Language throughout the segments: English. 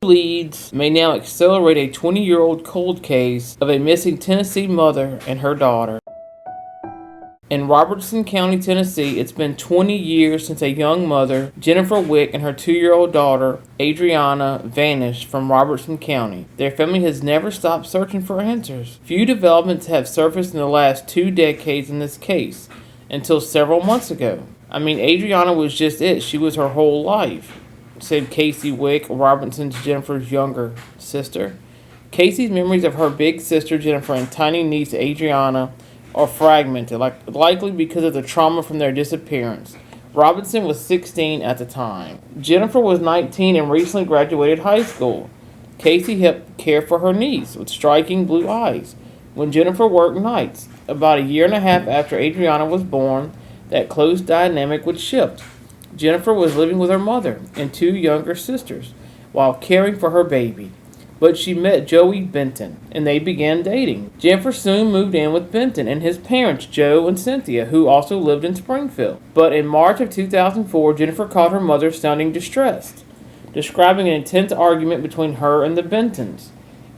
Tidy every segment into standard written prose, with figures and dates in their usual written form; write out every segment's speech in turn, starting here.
Leads may now accelerate a 20-year-old cold case of a missing Tennessee mother and her daughter. In Robertson County, Tennessee, it's been 20 years since a young mother, Jennifer Wix, and her 2-year-old daughter, Adriana, vanished from Robertson County. Their family has never stopped searching for answers. Few developments have surfaced in the last 2 decades in this case, until several months ago. Adriana was just it. She was her whole life, said Casey Wix, Robertson's Jennifer's younger sister. Casey's memories of her big sister Jennifer and tiny niece Adriana are fragmented, likely because of the trauma from their disappearance. Robinson was 16 at the time. Jennifer was 19 and recently graduated high school. Casey helped care for her niece with striking blue eyes when Jennifer worked nights. About a year and a half after Adriana was born, that close dynamic would shift. Jennifer was living with her mother and 2 younger sisters while caring for her baby. But she met Joey Benton, and they began dating. Jennifer soon moved in with Benton and his parents, Joe and Cynthia, who also lived in Springfield. But in March of 2004, Jennifer called her mother sounding distressed, describing an intense argument between her and the Bentons.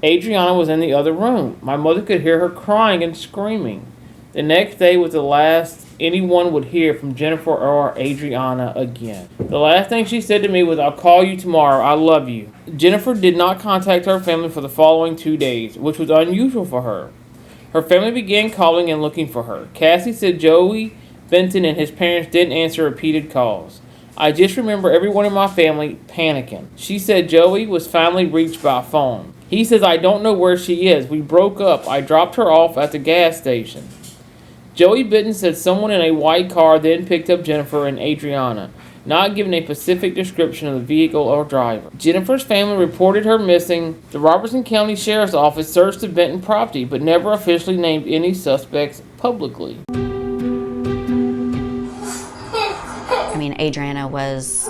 Adriana was in the other room. My mother could hear her crying and screaming. The next day was the last anyone would hear from Jennifer or Adriana again. The last thing she said to me was, "I'll call you tomorrow. I love you." Jennifer did not contact her family for the following 2 days, which was unusual for her. Her family began calling and looking for her. Cassie said Joey Benton and his parents didn't answer repeated calls. "I just remember everyone in my family panicking." She said Joey was finally reached by phone. He says, "I don't know where she is. We broke up. I dropped her off at the gas station." Joey Benton said someone in a white car then picked up Jennifer and Adriana, not giving a specific description of the vehicle or driver. Jennifer's family reported her missing. The Robertson County Sheriff's Office searched the Benton property, but never officially named any suspects publicly. Adriana was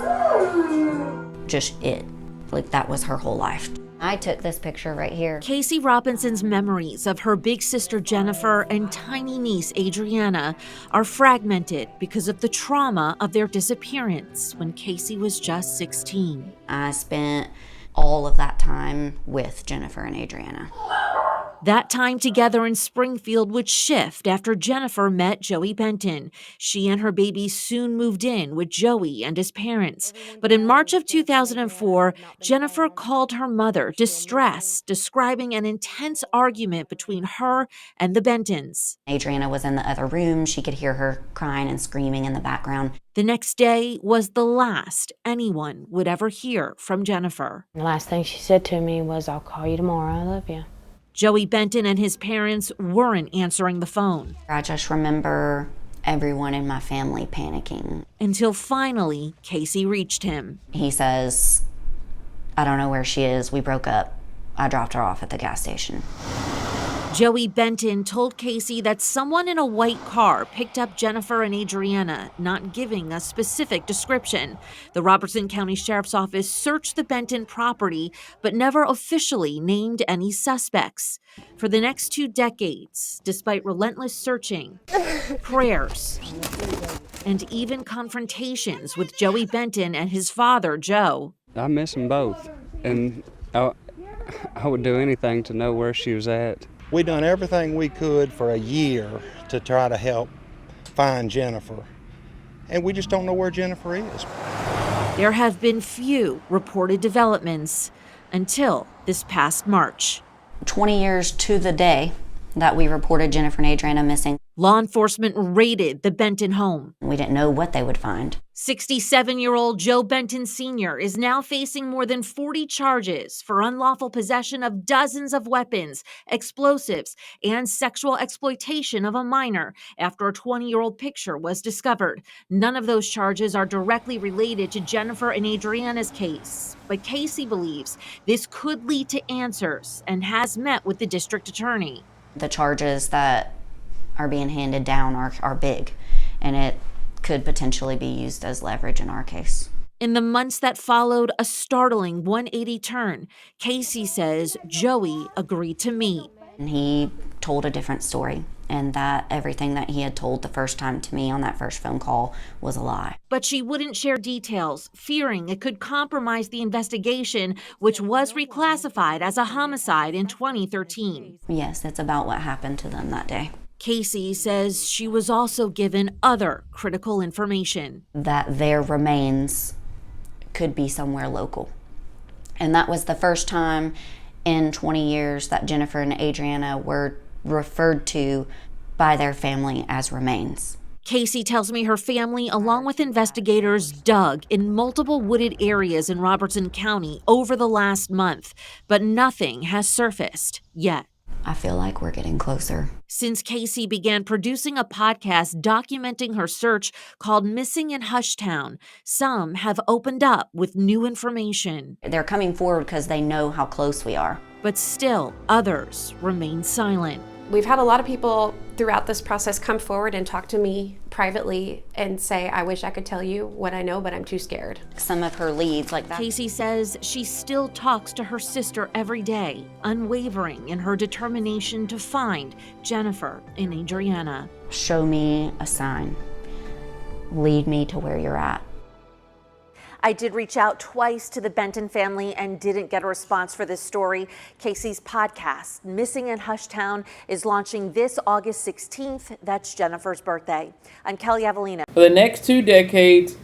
just it. That was her whole life. I took this picture right here. Casey Robinson's memories of her big sister Jennifer and tiny niece Adriana are fragmented because of the trauma of their disappearance when Casey was just 16. I spent all of that time with Jennifer and Adriana. That time together in Springfield would shift after Jennifer met Joey Benton. She and her baby soon moved in with Joey and his parents. But in March of 2004, Jennifer called her mother distressed, describing an intense argument between her and the Bentons. Adriana was in the other room. She could hear her crying and screaming in the background. The next day was the last anyone would ever hear from Jennifer. The last thing she said to me was, "I'll call you tomorrow. I love you." Joey Benton and his parents weren't answering the phone. I just remember everyone in my family panicking. Until finally, Casey reached him. He says, "I don't know where she is. We broke up. I dropped her off at the gas station." Joey Benton told Casey that someone in a white car picked up Jennifer and Adriana, not giving a specific description. The Robertson County Sheriff's Office searched the Benton property, but never officially named any suspects. For the next 2 decades, despite relentless searching, prayers, and even confrontations with Joey Benton and his father, Joe. I miss them both, and I would do anything to know where she was at. We done everything we could for a year to try to help find Jennifer, and we just don't know where Jennifer is. There have been few reported developments until this past March. 20 years to the day that we reported Jennifer and Adriana missing. Law enforcement raided the Benton home. We didn't know what they would find. 67-year-old Joe Benton Sr. is now facing more than 40 charges for unlawful possession of dozens of weapons, explosives, and sexual exploitation of a minor after a 20-year-old picture was discovered. None of those charges are directly related to Jennifer and Adriana's case, but Casey believes this could lead to answers and has met with the district attorney. The charges that are being handed down are big, and it could potentially be used as leverage in our case. In the months that followed a startling 180 turn, Casey says Joey agreed to meet. And he told a different story. and that everything that he had told the first time to me on that first phone call was a lie. But she wouldn't share details, fearing it could compromise the investigation, which was reclassified as a homicide in 2013. Yes, it's about what happened to them that day. Casey says she was also given other critical information. That their remains could be somewhere local. And that was the first time in 20 years that Jennifer and Adriana were referred to by their family as remains. Casey tells me her family, along with investigators, dug in multiple wooded areas in Robertson County over the last month, but nothing has surfaced yet. I feel like we're getting closer. Since Casey began producing a podcast documenting her search called Missing in Hushtown, some have opened up with new information. They're coming forward because they know how close we are. But still, others remain silent. We've had a lot of people throughout this process come forward and talk to me privately and say, I wish I could tell you what I know, but I'm too scared. Some of her leads like that. Casey says she still talks to her sister every day, unwavering in her determination to find Jennifer and Adriana. Show me a sign. Lead me to where you're at. I did reach out twice to the Benton family and didn't get a response for this story. Casey's podcast, Missing in Hushtown, is launching this August 16th. That's Jennifer's birthday. I'm Kelly Avelino. For the next 2 decades,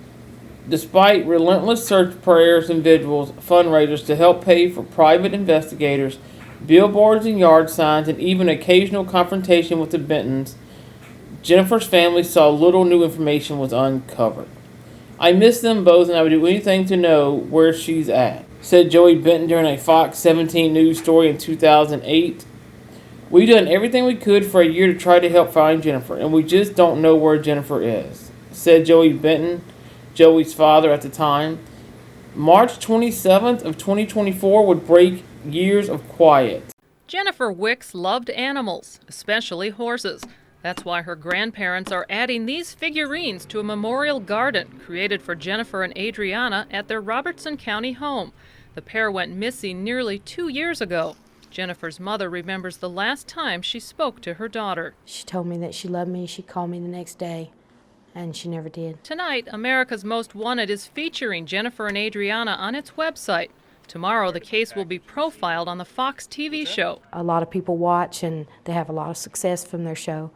despite relentless search prayers and vigils, fundraisers to help pay for private investigators, billboards and yard signs, and even occasional confrontation with the Bentons, Jennifer's family saw little new information was uncovered. I miss them both and I would do anything to know where she's at, said Joey Benton during a Fox 17 News story in 2008. We've done everything we could for a year to try to help find Jennifer, and we just don't know where Jennifer is, said Joey Benton, Joey's father at the time. March 27th of 2024 would break years of quiet. Jennifer Wix loved animals, especially horses. That's why her grandparents are adding these figurines to a memorial garden created for Jennifer and Adriana at their Robertson County home. The pair went missing nearly 2 years ago. Jennifer's mother remembers the last time she spoke to her daughter. She told me that she loved me. She called me the next day, and she never did. Tonight, America's Most Wanted is featuring Jennifer and Adriana on its website. Tomorrow, the case will be profiled on the Fox TV show. A lot of people watch, and they have a lot of success from their show.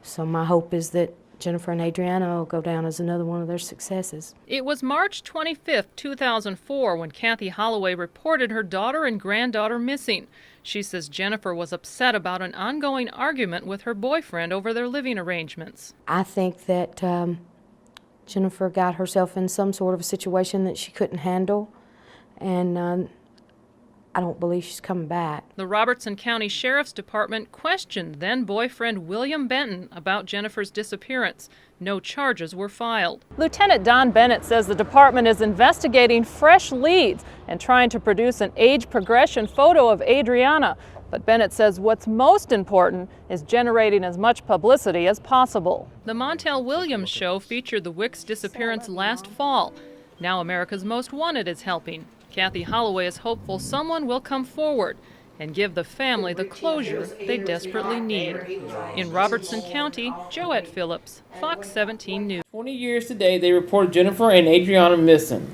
So my hope is that Jennifer and Adriana will go down as another one of their successes. It was March 25, 2004, when Kathy Holloway reported her daughter and granddaughter missing. She says Jennifer was upset about an ongoing argument with her boyfriend over their living arrangements. I think that Jennifer got herself in some sort of a situation that she couldn't handle, and I don't believe she's coming back. The Robertson County Sheriff's Department questioned then-boyfriend William Benton about Jennifer's disappearance. No charges were filed. Lieutenant Don Bennett says the department is investigating fresh leads and trying to produce an age progression photo of Adriana. But Bennett says what's most important is generating as much publicity as possible. The Montel Williams show featured the Wix disappearance last fall. Now America's Most Wanted is helping. Kathy Holloway is hopeful someone will come forward and give the family the closure they desperately need. In Robertson County, Joette Phillips, Fox 17 News. 20 years today, they reported Jennifer and Adriana missing.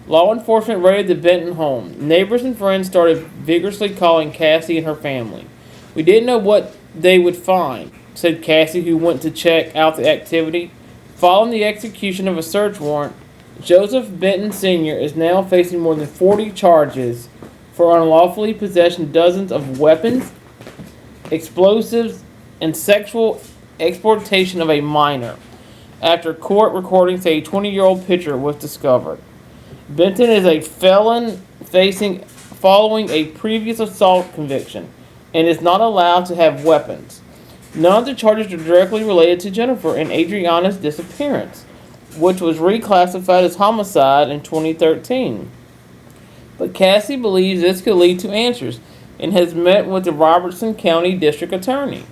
Law enforcement raided the Benton home. Neighbors and friends started vigorously calling Cassie and her family. We didn't know what they would find, said Cassie, who went to check out the activity. Following the execution of a search warrant, Joseph Benton Sr. is now facing more than 40 charges for unlawfully possessing dozens of weapons, explosives, and sexual exploitation of a minor, after court recordings say a 20-year-old picture was discovered. Benton is a felon following a previous assault conviction and is not allowed to have weapons. None of the charges are directly related to Jennifer and Adriana's disappearance, which was reclassified as homicide in 2013. But Cassie believes this could lead to answers and has met with the Robertson County District Attorney.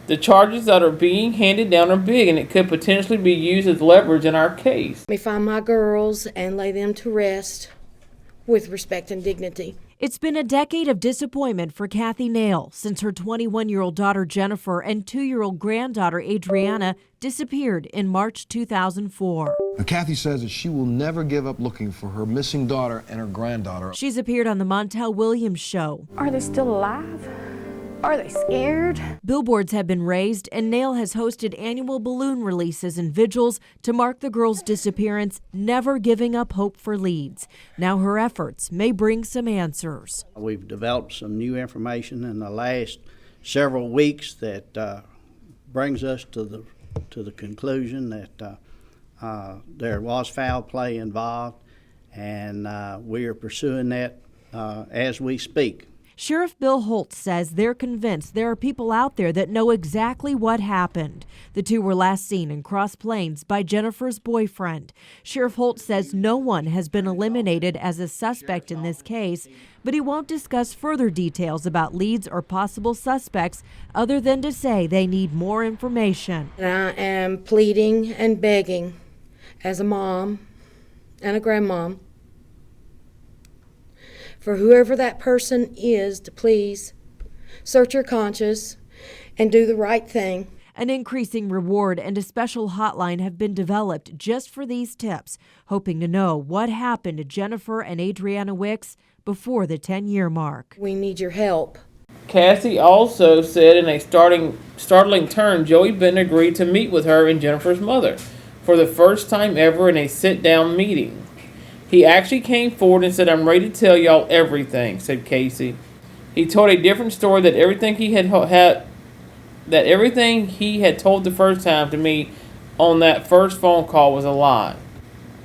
The charges that are being handed down are big, and it could potentially be used as leverage in our case. Let me find my girls and lay them to rest with respect and dignity. It's been a decade of disappointment for Kathy Nail since her 21-year-old daughter Jennifer and 2-year-old granddaughter Adriana disappeared in March 2004. Now, Kathy says that she will never give up looking for her missing daughter and her granddaughter. She's appeared on the Montel Williams Show. Are they still alive? Are they scared? Billboards have been raised, and Nail has hosted annual balloon releases and vigils to mark the girl's disappearance, never giving up hope for leads. Now her efforts may bring some answers. We've developed some new information in the last several weeks that brings us to the conclusion that there was foul play involved, and we are pursuing that as we speak. Sheriff Bill Holt says they're convinced there are people out there that know exactly what happened. The two were last seen in Cross Plains by Jennifer's boyfriend. Sheriff Holt says no one has been eliminated as a suspect in this case, but he won't discuss further details about leads or possible suspects other than to say they need more information. And I am pleading and begging as a mom and a grandmom for whoever that person is to please search your conscience and do the right thing. An increasing reward and a special hotline have been developed just for these tips, hoping to know what happened to Jennifer and Adriana Wix before the 10-year mark. We need your help. Cassie also said in a startling turn, Joey Benton agreed to meet with her and Jennifer's mother for the first time ever in a sit-down meeting. He actually came forward and said, "I'm ready to tell y'all everything," said Casey. He told a different story that everything he had told the first time to me on that first phone call was a lie.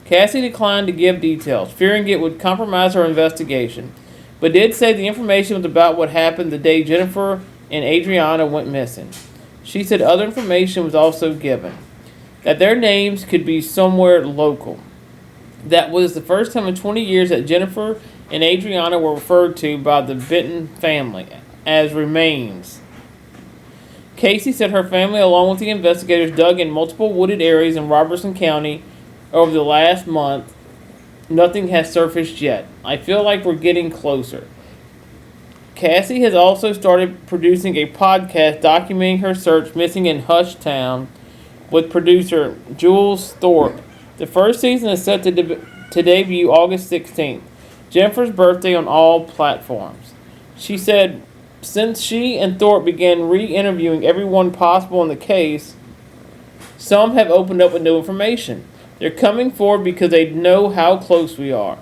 Cassie declined to give details, fearing it would compromise her investigation, but did say the information was about what happened the day Jennifer and Adriana went missing. She said other information was also given, that their names could be somewhere local. That was the first time in 20 years that Jennifer and Adriana were referred to by the Benton family as remains. Casey said her family, along with the investigators, dug in multiple wooded areas in Robertson County over the last month. Nothing has surfaced yet. I feel like we're getting closer. Cassie has also started producing a podcast documenting her search missing in Hush Town with producer Jules Thorpe. The first season is set to debut August 16th, Jennifer's birthday, on all platforms. She said since she and Thorpe began re-interviewing everyone possible in the case, some have opened up with new information. They're coming forward because they know how close we are.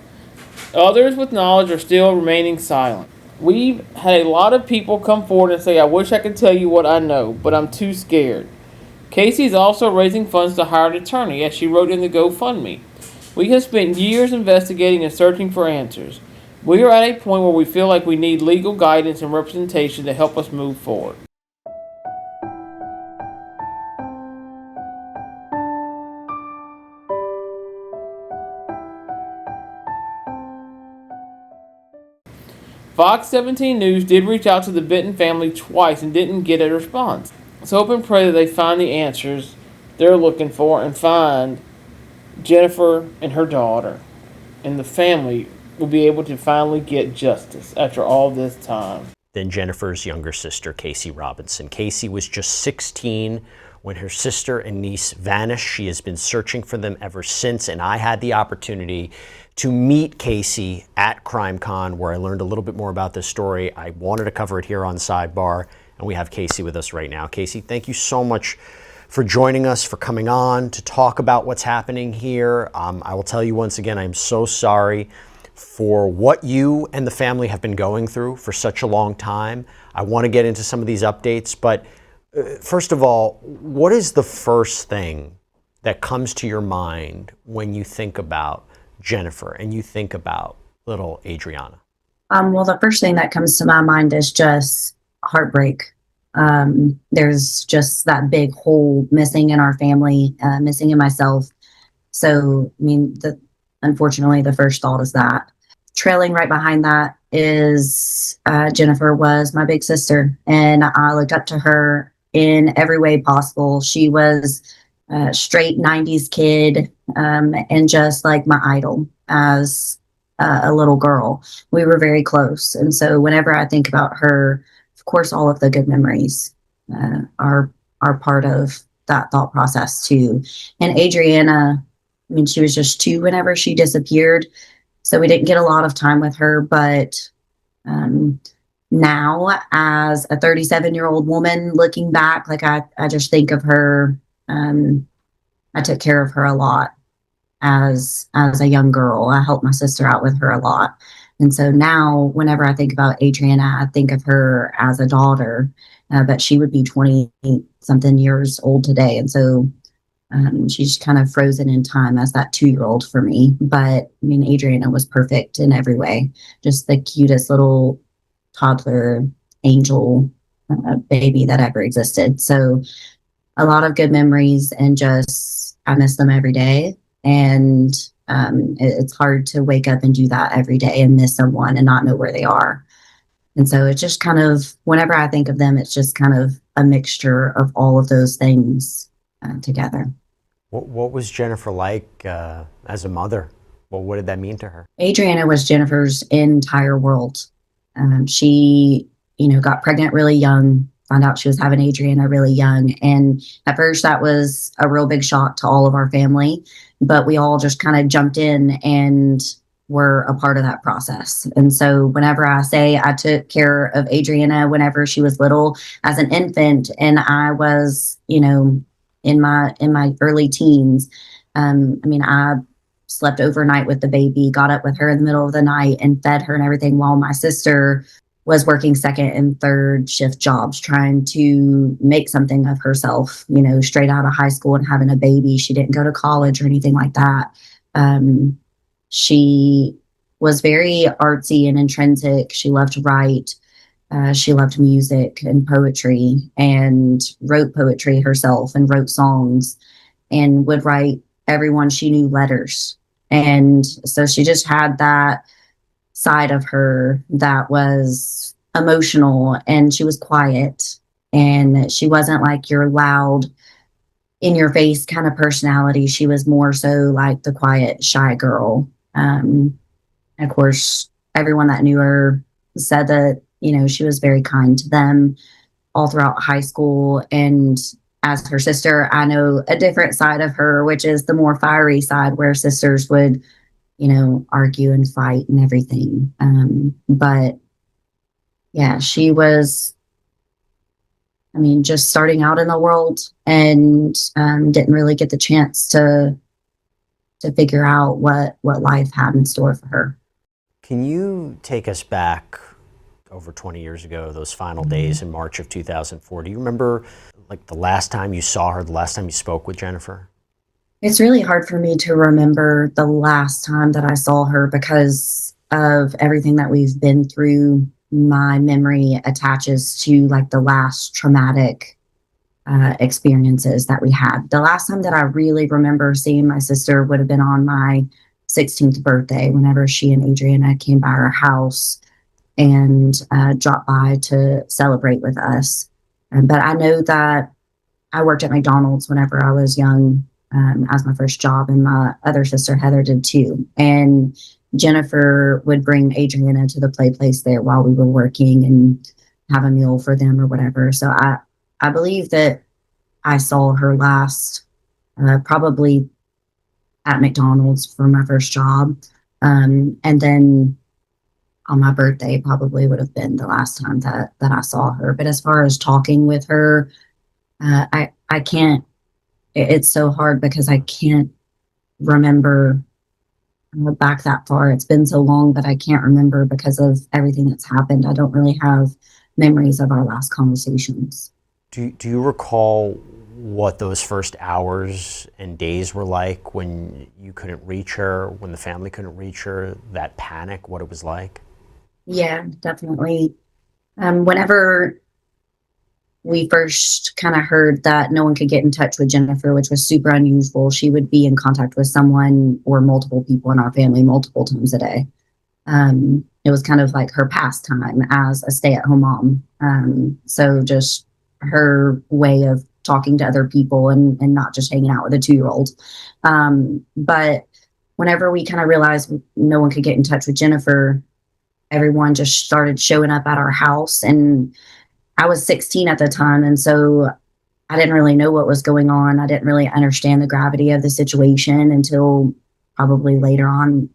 Others with knowledge are still remaining silent. We've had a lot of people come forward and say, "I wish I could tell you what I know, but I'm too scared." Casey is also raising funds to hire an attorney, as she wrote in the GoFundMe. "We have spent years investigating and searching for answers. We are at a point where we feel like we need legal guidance and representation to help us move forward." Fox 17 News did reach out to the Benton family twice and didn't get a response. Let's hope and pray that they find the answers they're looking for and find Jennifer and her daughter, and the family will be able to finally get justice after all this time. Then Jennifer's younger sister, Casey Robinson. Casey was just 16 when her sister and niece vanished. She has been searching for them ever since, and I had the opportunity to meet Casey at CrimeCon, where I learned a little bit more about this story. I wanted to cover it here on Sidebar, and we have Casey with us right now. Casey, thank you so much for joining us, for coming on to talk about what's happening here. I will tell you once again, I'm so sorry for what you and the family have been going through for such a long time. I want to get into some of these updates, but first of all, what is the first thing that comes to your mind when you think about Jennifer and you think about little Adriana? Well, the first thing that comes to my mind is just heartbreak. There's just that big hole missing in our family, missing in myself. So, I mean, unfortunately, the first thought is that. Trailing right behind that is Jennifer was my big sister, and I looked up to her in every way possible. She was a straight 90s kid, and just like my idol, as a little girl. We were very close. And so whenever I think about her, of course, all of the good memories are part of that thought process too. And Adriana, I mean, she was just 2 whenever she disappeared. So we didn't get a lot of time with her, but now as a 37-year-old woman looking back, like I just think of her. I took care of her a lot as a young girl. I helped my sister out with her a lot. And so now whenever I think about Adriana, I think of her as a daughter, but she would be 20 something years old today. And so she's kind of frozen in time as that 2-year-old for me. But I mean, Adriana was perfect in every way, just the cutest little toddler angel baby that ever existed. So a lot of good memories, and just I miss them every day. And it's hard to wake up and do that every day and miss someone and not know where they are. And so it's just kind of, whenever I think of them, it's just kind of a mixture of all of those things together. What was Jennifer like as a mother? Well, what did that mean to her? Adriana was Jennifer's entire world. She, got pregnant really young, found out she was having Adriana really young. And at first that was a real big shock to all of our family, but we all just kind of jumped in and were a part of that process. And so whenever I say I took care of Adriana whenever she was little as an infant, and I was, in my early teens, I slept overnight with the baby, got up with her in the middle of the night and fed her and everything, while my sister was working second and third shift jobs, trying to make something of herself, straight out of high school and having a baby. She didn't go to college or anything like that. She was very artsy and intrinsic. She loved to write. She loved music and poetry, and wrote poetry herself and wrote songs, and would write everyone she knew letters. And so she just had that side of her that was emotional, and she was quiet, and she wasn't like your loud, in your face kind of personality. She was more so like the quiet, shy girl. Of course, everyone that knew her said that, she was very kind to them all throughout high school. And as her sister, I know a different side of her, which is the more fiery side, where sisters would, argue and fight and everything. But yeah, she was, just starting out in the world, and didn't really get the chance to figure out what life had in store for her. Can you take us back over 20 years ago, those final days in March of 2004? Do you remember like the last time you saw her, the last time you spoke with Jennifer? It's really hard for me to remember the last time that I saw her because of everything that we've been through. My memory attaches to like the last traumatic experiences that we had. The last time that I really remember seeing my sister would have been on my 16th birthday, whenever she and Adriana came by our house and dropped by to celebrate with us. But I know that I worked at McDonald's whenever I was young, as my first job, and my other sister Heather did too. And Jennifer would bring Adriana to the play place there while we were working and have a meal for them or whatever. So I believe that I saw her last probably at McDonald's for my first job. And then on my birthday probably would have been the last time that I saw her. But as far as talking with her, I can't, it's so hard because I can't remember back that far. It's been so long that I can't remember because of everything that's happened. I don't really have memories of our last conversations. Do you recall what those first hours and days were like when you couldn't reach her, when the family couldn't reach her, that panic, what it was like? Yeah, definitely. Whenever we first kind of heard that no one could get in touch with Jennifer, which was super unusual, she would be in contact with someone or multiple people in our family multiple times a day. It was kind of like her pastime as a stay-at-home mom. So just her way of talking to other people and not just hanging out with a 2-year-old. But whenever we kind of realized no one could get in touch with Jennifer, everyone just started showing up at our house. And I was 16 at the time. And so I didn't really know what was going on. I didn't really understand the gravity of the situation until probably later on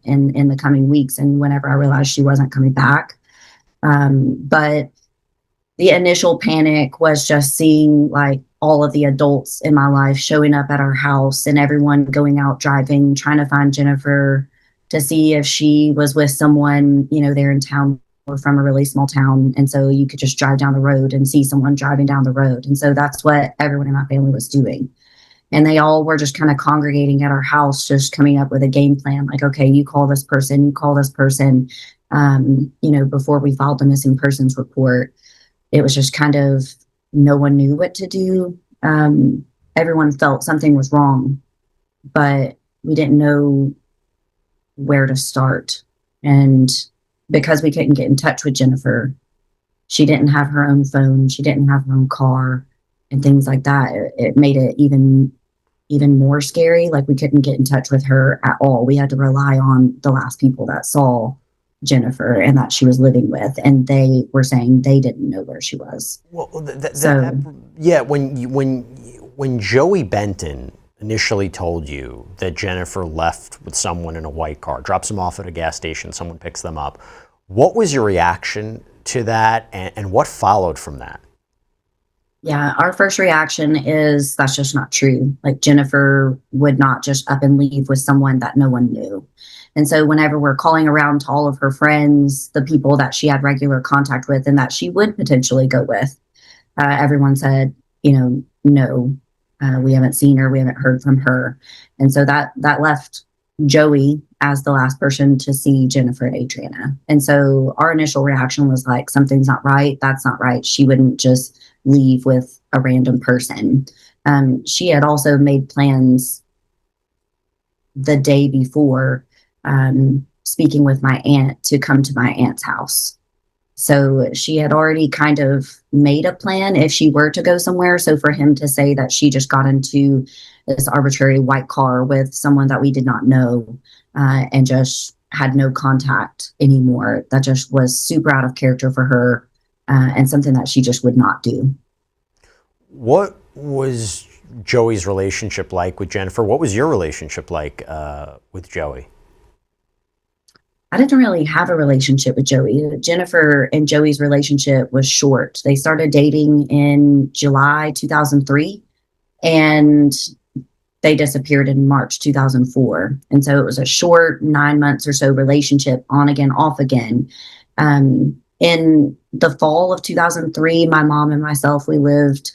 in the coming weeks. And whenever I realized she wasn't coming back. But the initial panic was just seeing like all of the adults in my life showing up at our house and everyone going out driving, trying to find Jennifer to see if she was with someone, you know, there in town. We're from a really small town. And so you could just drive down the road and see someone driving down the road. And so that's what everyone in my family was doing. And they all were just kind of congregating at our house, just coming up with a game plan. Like, okay, you call this person, you call this person. You know, before we filed the missing persons report, it was just kind of, no one knew what to do. Everyone felt something was wrong, but we didn't know where to start. And because we couldn't get in touch with Jennifer, she didn't have her own phone, she didn't have her own car and things like that. It made it even more scary. Like, we couldn't get in touch with her at all. We had to rely on the last people that saw Jennifer and that she was living with, and they were saying they didn't know where she was. Well, when Joey Benton initially told you that Jennifer left with someone in a white car, drops them off at a gas station, someone picks them up, what was your reaction to that, and what followed from that? Yeah, our first reaction is that's just not true. Like, Jennifer would not just up and leave with someone that no one knew. And so whenever we're calling around to all of her friends, the people that she had regular contact with and that she would potentially go with, everyone said, you know, no, we haven't seen her, we haven't heard from her. And so that left Joey as the last person to see Jennifer and Adriana. And so our initial reaction was like, something's not right. That's not right. She wouldn't just leave with a random person. She had also made plans the day before, speaking with my aunt, to come to my aunt's house. So she had already kind of made a plan if she were to go somewhere. So for him to say that she just got into this arbitrary white car with someone that we did not know, and just had no contact anymore, that just was super out of character for her, and something that she just would not do. What was Joey's relationship like with Jennifer? What was your relationship like with Joey? I didn't really have a relationship with Joey. Jennifer and Joey's relationship was short. They started dating in July 2003, and they disappeared in March 2004. And so it was a short 9 months or so relationship, on again, off again. In the fall of 2003, my mom and myself, we lived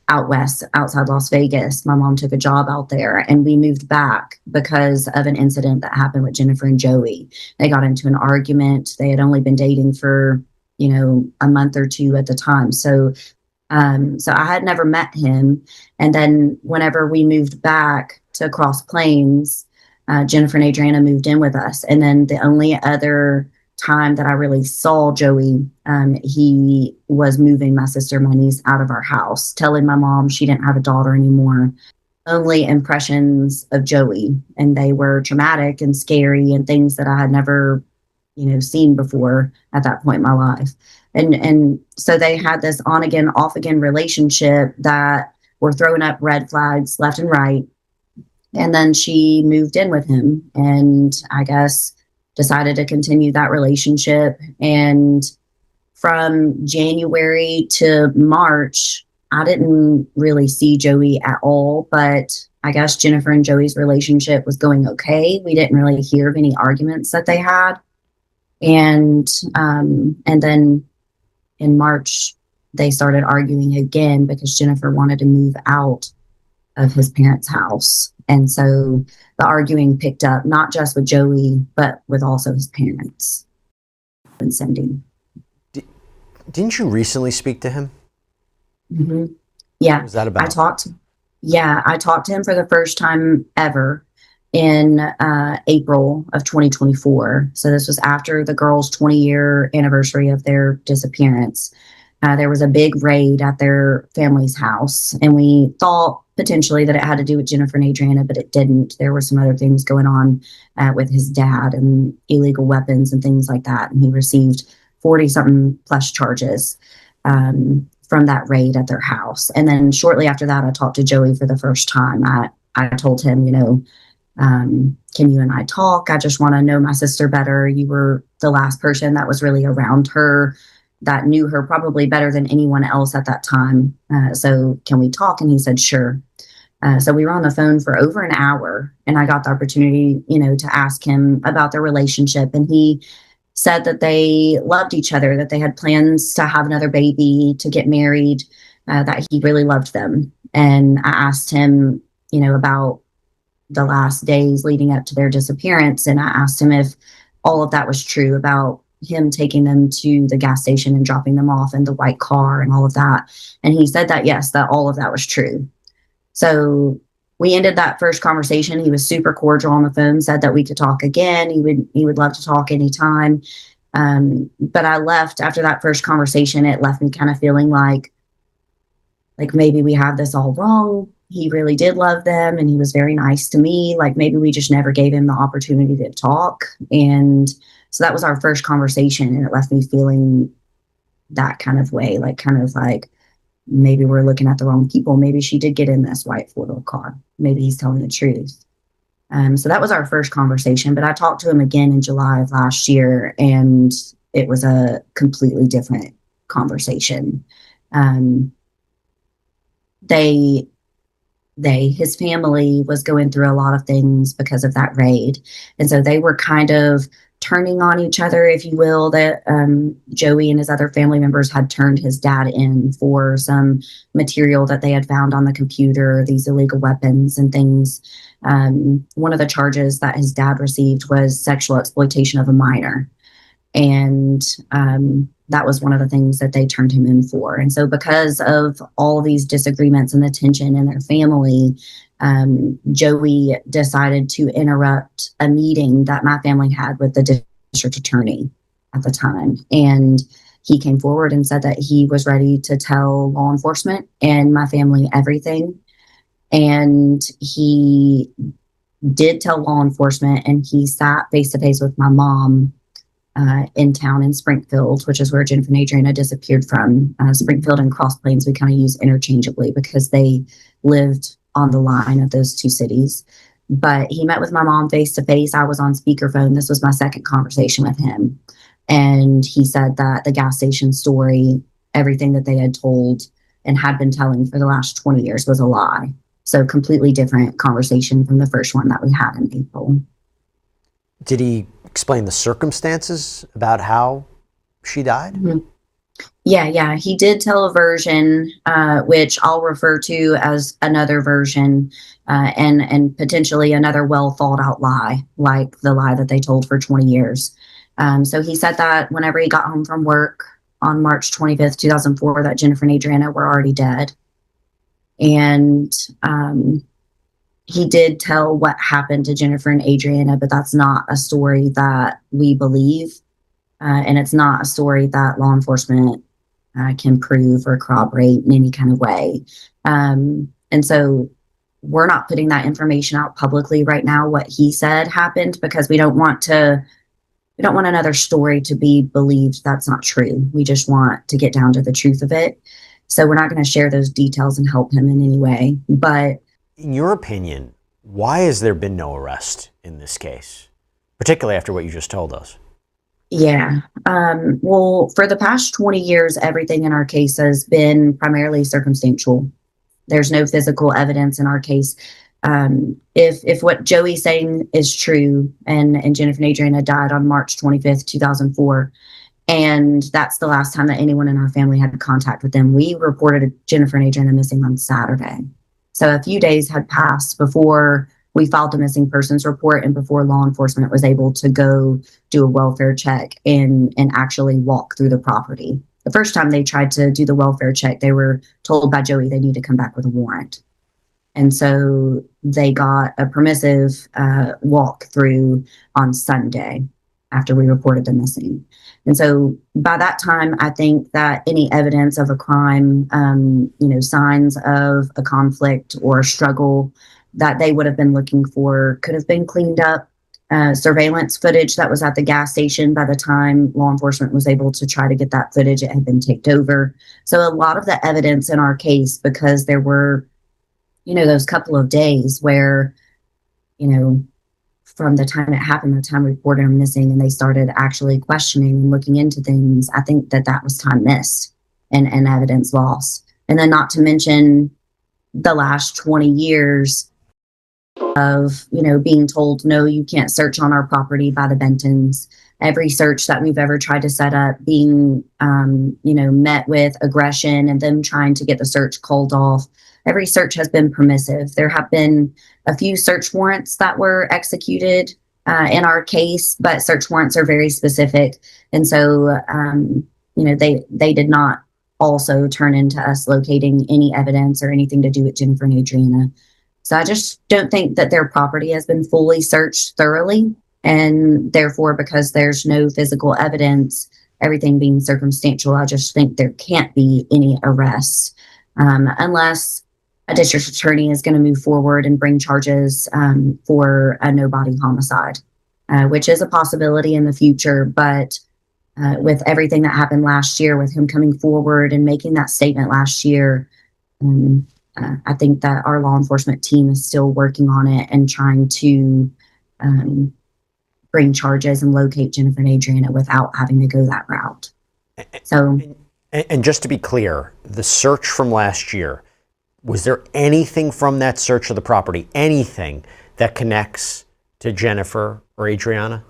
out west, outside Las Vegas. My mom took a job out there, and we moved back because of an incident that happened with Jennifer and Joey. They got into an argument. They had only been dating for, you know, a month or two at the time. So I had never met him. And then whenever we moved back to Cross Plains, Jennifer and Adriana moved in with us. And then the only other time that I really saw Joey, he was moving my sister, my niece, out of our house, telling my mom she didn't have a daughter anymore. Only impressions of Joey, and they were traumatic and scary and things that I had never, you know, seen before at that point in my life. And so they had this on again, off again relationship that were throwing up red flags left and right. And then she moved in with him, and I guess decided to continue that relationship. And from January to March, I didn't really see Joey at all, but I guess Jennifer and Joey's relationship was going okay. We didn't really hear of any arguments that they had. And then in March, they started arguing again because Jennifer wanted to move out of his parents' house. And so the arguing picked up, not just with Joey, but with also his parents and Cindy. Didn't you recently speak to him? Mm-hmm. Yeah. What was that about? I talked to him for the first time ever in April of 2024. So this was after the girls' 20-year anniversary of their disappearance. There was a big raid at their family's house, and we thought potentially that it had to do with Jennifer and Adriana, but it didn't. There were some other things going on with his dad and illegal weapons and things like that. And he received 40 something plus charges from that raid at their house. And then shortly after that, I talked to Joey for the first time. I told him, can you and I talk? I just want to know my sister better. You were the last person that was really around her, that knew her probably better than anyone else at that time. So can we talk? And he said, sure. So we were on the phone for over an hour, and I got the opportunity, to ask him about their relationship. And he said that they loved each other, that they had plans to have another baby, to get married, that he really loved them. And I asked him, about the last days leading up to their disappearance. And I asked him if all of that was true, about him taking them to the gas station and dropping them off in the white car and all of that. And he said that, yes, that all of that was true. So we ended that first conversation. He was super cordial on the phone, said that we could talk again. He would love to talk anytime. But I left after that first conversation. It left me kind of feeling like maybe we had this all wrong. He really did love them, and he was very nice to me. Like maybe we just never gave him the opportunity to talk. And so that was our first conversation, and it left me feeling that kind of way, like maybe we're looking at the wrong people. Maybe she did get in this white four-door car. Maybe he's telling the truth. So that was our first conversation, but I talked to him again in July of last year, and it was a completely different conversation. His family was going through a lot of things because of that raid. And so they were kind of turning on each other, if you will, that Joey and his other family members had turned his dad in for some material that they had found on the computer, these illegal weapons and things. One of the charges that his dad received was sexual exploitation of a minor. And that was one of the things that they turned him in for. And so because of all of these disagreements and the tension in their family, Joey decided to interrupt a meeting that my family had with the district attorney at the time. And he came forward and said that he was ready to tell law enforcement and my family everything. And he did tell law enforcement, and he sat face to face with my mom in town in Springfield, which is where Jennifer and Adriana disappeared from. Springfield and Cross Plains we kind of use interchangeably because they lived on the line of those two cities. But he met with my mom face to face. I was on speakerphone. This was my second conversation with him. And he said that the gas station story, everything that they had told and had been telling for the last 20 years was a lie. So completely different conversation from the first one that we had in April. Did he explain the circumstances about how she died? Mm-hmm. Yeah. He did tell a version, which I'll refer to as another version, and potentially another well thought out lie, like the lie that they told for 20 years. So he said that whenever he got home from work on March 25th, 2004, that Jennifer and Adriana were already dead. And he did tell what happened to Jennifer and Adriana, but that's not a story that we believe. And it's not a story that law enforcement can prove or corroborate in any kind of way. And so we're not putting that information out publicly right now, what he said happened, because we don't want another story to be believed that's not true. We just want to get down to the truth of it. So we're not going to share those details and help him in any way. But in your opinion, why has there been no arrest in this case, particularly after what you just told us? Yeah. Well, for the past 20 years, everything in our case has been primarily circumstantial. There's no physical evidence in our case. If what Joey's saying is true, and Jennifer and Adriana died on March 25th, 2004, and that's the last time that anyone in our family had contact with them. We reported Jennifer and Adriana missing on Saturday. So a few days had passed before we filed the missing persons report and before law enforcement was able to go do a welfare check and actually walk through the property. The first time they tried to do the welfare check, they were told by Joey they need to come back with a warrant. And so they got a permissive walk through on Sunday. after we reported them missing. And so by that time, I think that any evidence of a crime, signs of a conflict or a struggle that they would have been looking for could have been cleaned up. Surveillance footage that was at the gas station, by the time law enforcement was able to try to get that footage, it had been taped over. So a lot of the evidence in our case, because there were, those couple of days where, from the time it happened, the time we reported them missing, and they started actually questioning and looking into things, I think that was time missed and evidence lost. And then not to mention the last 20 years of, being told, no, you can't search on our property by the Bentons. Every search that we've ever tried to set up being, met with aggression and them trying to get the search called off. Every search has been permissive. There have been a few search warrants that were executed in our case, but search warrants are very specific. And so, they did not also turn into us locating any evidence or anything to do with Jennifer and Adriana. So I just don't think that their property has been fully searched thoroughly. And therefore, because there's no physical evidence, everything being circumstantial, I just think there can't be any arrests unless a district attorney is going to move forward and bring charges for a no-body homicide, which is a possibility in the future. But with everything that happened last year, with him coming forward and making that statement last year, I think that our law enforcement team is still working on it and trying to bring charges and locate Jennifer and Adriana without having to go that route. So, and just to be clear, the search from last year, was there anything from that search of the property, anything that connects to Jennifer or Adriana?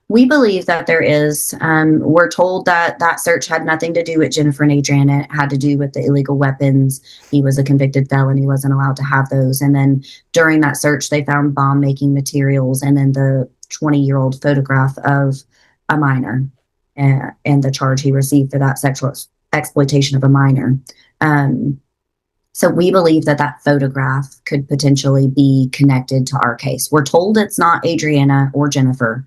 We believe that there is. We're told that that search had nothing to do with Jennifer and Adriana. It had to do with the illegal weapons. He was a convicted felon. He wasn't allowed to have those. And then during that search, they found bomb-making materials and then the 20-year-old photograph of a minor and the charge he received for that sexual exploitation of a minor. So we believe that that photograph could potentially be connected to our case. We're told it's not Adriana or Jennifer.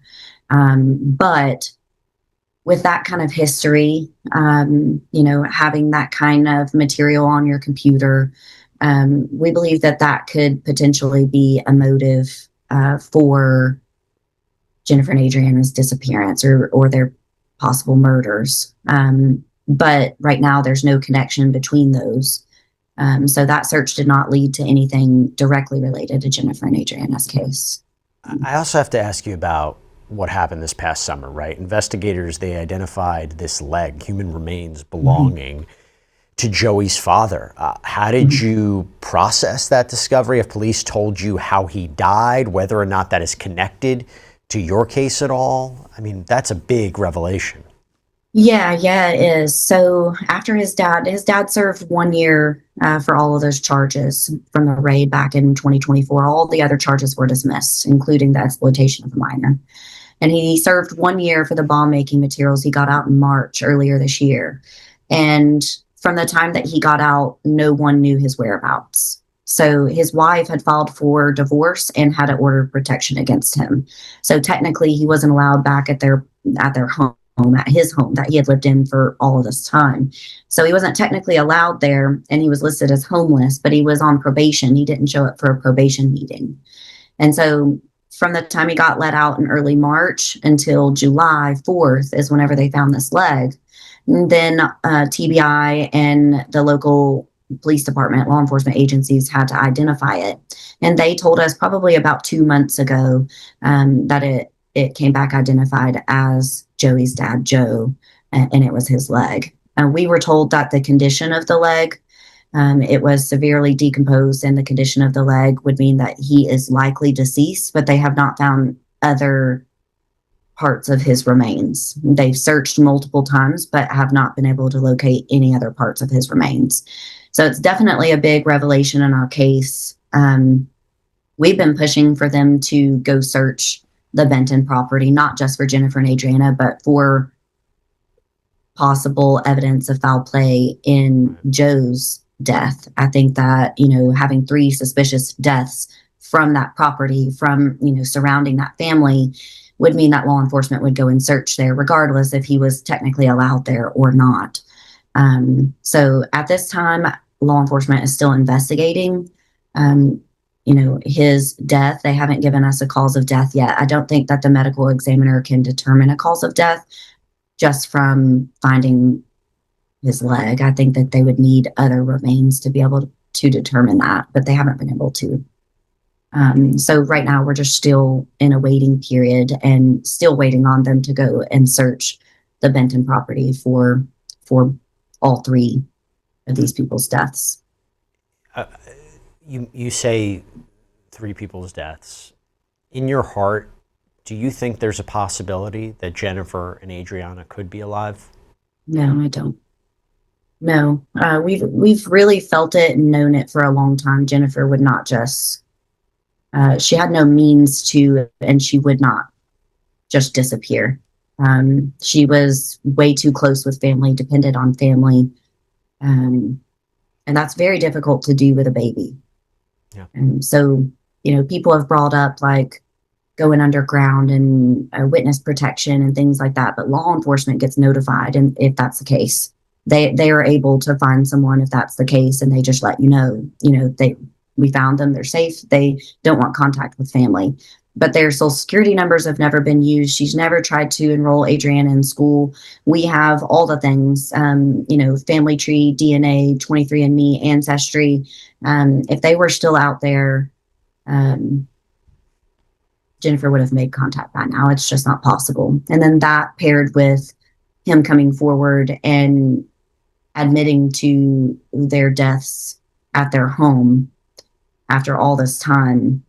But with that kind of history, having that kind of material on your computer, we believe that that could potentially be a motive for Jennifer and Adriana's disappearance or their possible murders. But right now, there's no connection between those. So that search did not lead to anything directly related to Jennifer and Adriana's case. I also have to ask you about what happened this past summer, right? Investigators, they identified this leg, human remains belonging to Joey's father. How did you process that discovery? Have police told you how he died, whether or not that is connected to your case at all? I mean, that's a big revelation. Yeah, it is. So after his dad served 1 year for all of those charges from the raid back in 2024. All the other charges were dismissed, including the exploitation of a minor. And he served 1 year for the bomb-making materials. He got out in March earlier this year. And from the time that he got out, no one knew his whereabouts. So his wife had filed for divorce and had an order of protection against him. So technically, he wasn't allowed back at their home. At his home that he had lived in for all of this time. So he wasn't technically allowed there, and he was listed as homeless, but he was on probation. He didn't show up for a probation meeting. And so from the time he got let out in early March until July 4th is whenever they found this leg. And then TBI and the local police department, law enforcement agencies had to identify it. And they told us probably about 2 months ago that it came back identified as Joey's dad, Joe, and it was his leg. We were told that the condition of the leg, it was severely decomposed, and the condition of the leg would mean that he is likely deceased, but they have not found other parts of his remains. They've searched multiple times, but have not been able to locate any other parts of his remains. So it's definitely a big revelation in our case. We've been pushing for them to go search the Benton property, not just for Jennifer and Adriana, but for possible evidence of foul play in Joe's death. I think that, having 3 suspicious deaths from that property, from, surrounding that family, would mean that law enforcement would go and search there, regardless if he was technically allowed there or not. So at this time, law enforcement is still investigating. His death. They haven't given us a cause of death yet. I don't think that the medical examiner can determine a cause of death just from finding his leg. I think that they would need other remains to be able to determine that, but they haven't been able to. So right now we're just still in a waiting period and still waiting on them to go and search the Benton property for all 3 of these people's deaths. You say 3 people's deaths. In your heart, do you think there's a possibility that Jennifer and Adriana could be alive? No, I don't. No, we've really felt it and known it for a long time. Jennifer would not just. She had no means to, and she would not just disappear. She was way too close with family, depended on family, and that's very difficult to do with a baby. Yeah. And so, people have brought up like going underground and witness protection and things like that, but law enforcement gets notified, and if that's the case, they are able to find someone if that's the case, and they just let you know. We found them, they're safe, they don't want contact with family. But their social security numbers have never been used. She's never tried to enroll Adriana in school. We have all the things, family tree, DNA, 23andMe, Ancestry. If they were still out there, Jennifer would have made contact by now. It's just not possible. And then that paired with him coming forward and admitting to their deaths at their home after all this time,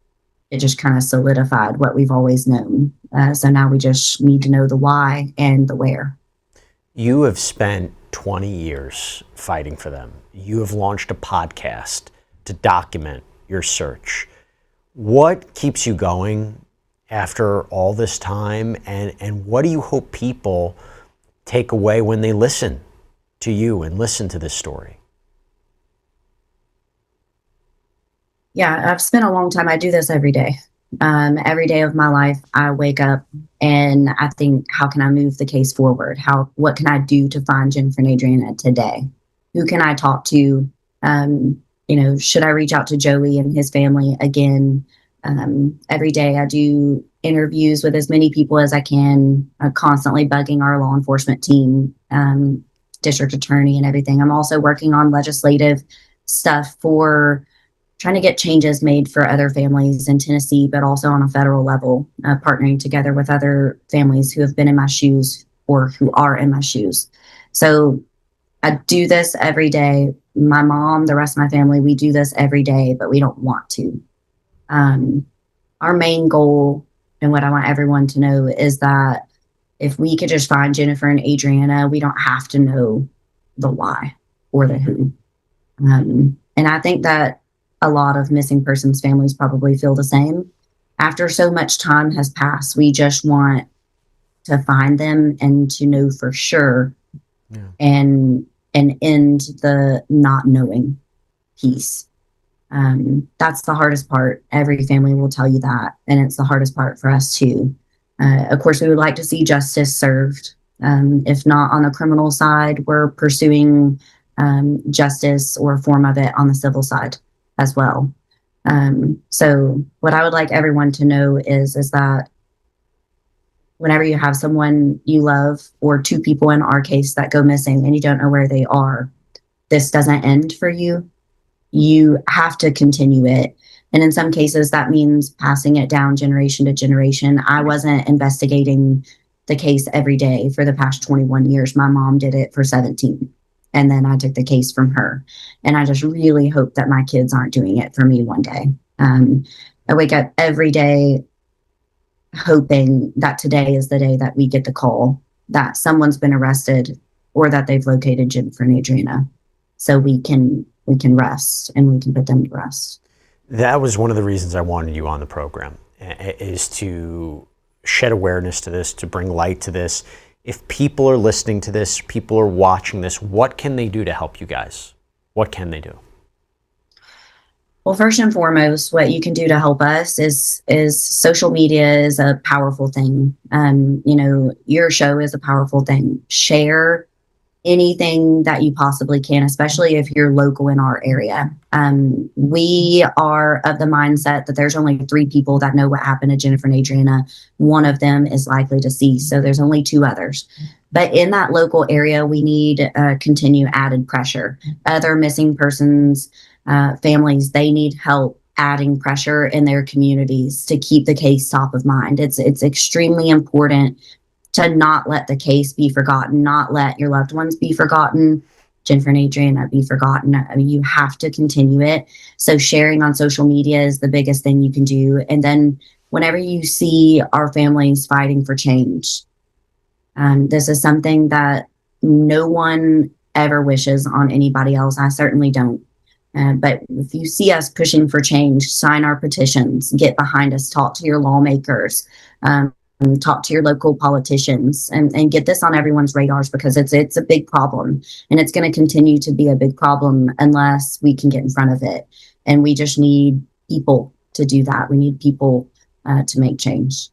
it just kind of solidified what we've always known. So now we just need to know the why and the where. You have spent 20 years fighting for them. You have launched a podcast to document your search. What keeps you going after all this time, and what do you hope people take away when they listen to you and listen to this story? Yeah, I've spent a long time. I do this every day. Every day of my life, I wake up and I think, how can I move the case forward? What can I do to find Jennifer and Adriana today? Who can I talk to? Should I reach out to Joey and his family again? Every day I do interviews with as many people as I can, constantly bugging our law enforcement team, district attorney and everything. I'm also working on legislative stuff for trying to get changes made for other families in Tennessee, but also on a federal level, partnering together with other families who have been in my shoes or who are in my shoes. So I do this every day. My mom, the rest of my family, we do this every day, but we don't want to. Our main goal and what I want everyone to know is that if we could just find Jennifer and Adriana, we don't have to know the why or the who. And I think that a lot of missing persons families probably feel the same. After so much time has passed, we just want to find them and to know for sure, and end the not knowing piece. That's the hardest part. Every family will tell you that, and it's the hardest part for us too. Of course, we would like to see justice served. If not on the criminal side, we're pursuing justice or a form of it on the civil side as well. So what I would like everyone to know is that whenever you have someone you love, or 2 people in our case that go missing and you don't know where they are, this doesn't end for you. You have to continue it. And in some cases, that means passing it down generation to generation. I wasn't investigating the case every day for the past 21 years. My mom did it for 17. And then I took the case from her. And I just really hope that my kids aren't doing it for me one day. I wake up every day hoping that today is the day that we get the call that someone's been arrested or that they've located Jennifer and Adriana, so we can rest and we can put them to rest. That was one of the reasons I wanted you on the program, is to shed awareness to this, to bring light to this. If people are listening to this, people are watching this, what can they do to help you guys? What can they do? Well, first and foremost, what you can do to help us is social media is a powerful thing. You know, your show is a powerful thing. Share anything that you possibly can, especially if you're local in our area. We are of the mindset that there's only 3 people that know what happened to Jennifer and Adriana. One of them is likely deceased, so there's only 2 others. But in that local area, we need continue added pressure. Other missing persons, families, they need help adding pressure in their communities to keep the case top of mind. It's extremely important to not let the case be forgotten, not let your loved ones be forgotten, Jennifer and Adriana be forgotten. I mean, you have to continue it. So sharing on social media is the biggest thing you can do. And then whenever you see our families fighting for change, this is something that no one ever wishes on anybody else. I certainly don't. But if you see us pushing for change, sign our petitions, get behind us, talk to your lawmakers, and talk to your local politicians, and get this on everyone's radars, because it's a big problem, and it's going to continue to be a big problem unless we can get in front of it. And we just need people to do that. We need people to make change.